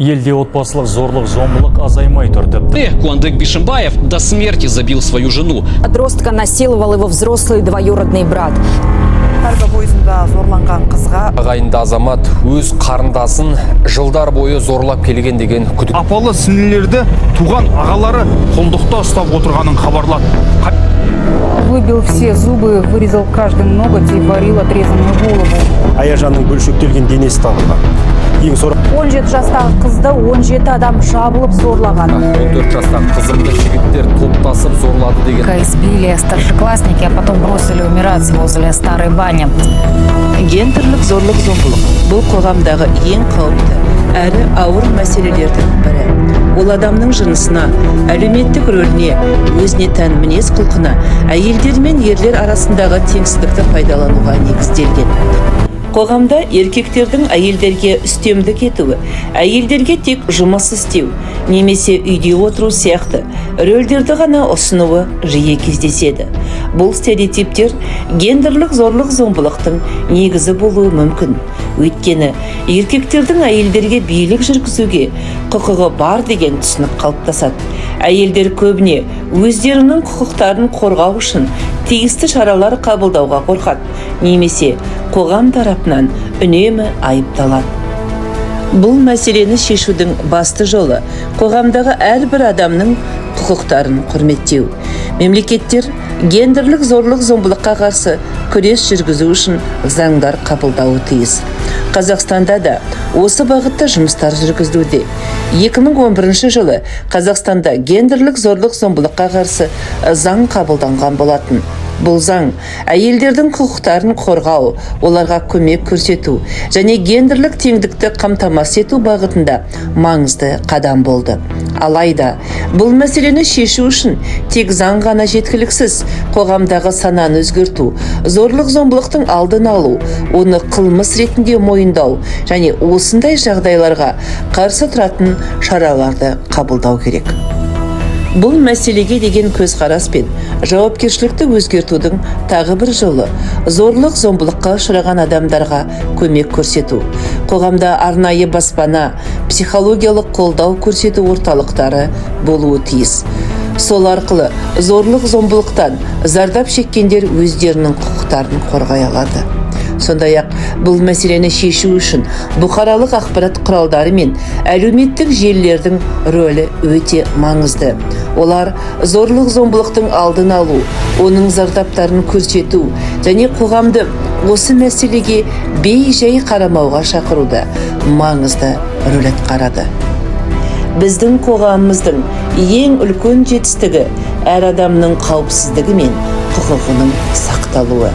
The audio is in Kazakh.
Елде отбасылық зорлық-зомбылық азаймай тұрды. Куандык Бишимбаев до смерти забил свою жену. Подростка насиловал его взрослый двоюродный брат. Ағайынды азамат өз қарындасын жылдар бойы зорлап келген деген күдік. Апалы сіңлілерді туған ағалары қолдықта ұстап отырғанын хабарлады. Выбил все зубы, вырезал каждый ноготь и варил отрезанную голову. Аяжанның бөлшектелген денесі табылған. 17 жастағы қызды 17 адам жабылып зорлаған. 14 жастағы қызымды жігіттер топтасып зорлады деген. Избили старшеклассники, а потом бросили умирать возле старой бани. Гендерлік зорлық-зомбылық бұл қоғамдағы ең қауіпті әрі ауыр мәселелердің бірі. Ол адамның жынысына, әлеуметтік рөліне, өзіне тән мінез құлқына, әйелдер мен ерлер арасындағы теңсіздікті пайдалануға негізделген. Қоғамда еркектердің әйелдерге үстемдік етуі, әйелдерге тек жұмыс істеу, немесе үйде отыру сияқты рөлдерді ғана ұсынуы жиі кездеседі. Бұл стереотиптер гендерлік зорлық-зомбылықтың негізі болуы мүмкін. Өйткені еркектердің әйелдерге билік жүргізуге құқығы бар деген түсінік қалыптасады. Әйелдер көбіне өздерінің құқықтарын қорғау үшін тиісті шаралар қабылдауға қорқады, немесе қоғам тарапынан үнемі айыпталады. Бұл мәселені шешудің басты жолы қоғамдағы әрбір адамның құқықтарын құрметтеу. Мемлекеттер гендерлік зорлық-зомбылыққа қарсы күрес жүргізу үшін заңдар қабылдауы тиіс. Қазақстанда да осы бағытта жұмыстар жүргізілуде. 2011 жылы Қазақстанда гендерлік зорлық-зомбылыққа қарсы заң қабылданған болатын. Бұл заң әйелдердің құқықтарын қорғау, оларға көмек көрсету және гендерлік теңдікті қамтамасыз ету бағытында маңызды қадам болды. Алайда, бұл мәселені шешу үшін тек заң ғана жеткіліксіз, қоғамдағы сананы өзгерту, зорлық-зомбылықтың алдын алу, оны қылмыс ретінде мойындау және осындай жағдайларға қарсы тұратын шараларды қабылдау керек. Бұл мәселеге деген көзқарас пен жауапкершілікті өзгертудің тағы бір жолы зорлық-зомбылыққа ұшыраған адамдарға көмек көрсету. Қоғамда арнайы баспана, психологиялық қолдау көрсету орталықтары болуы тиіс. Сол арқылы зорлық-зомбылықтан зардап шеккендер өздерінің құқықтарын қорғай алады. Сондай-ақ бұл мәселені шешу үшін бұқаралық ақпарат құралдары мен әлеуметтік желілердің рөлі өте маңызды. Олар зорлық-зомбылықтың алдын алу, оның зардаптарын көрсету және қоғамды осы мәселеге бей-жай қарамауға шақыруда маңызды рөл атқарады. Біздің қоғамымыздың ең үлкен жетістігі әр адамның қауіпсіздігі мен құқығының сақталуы.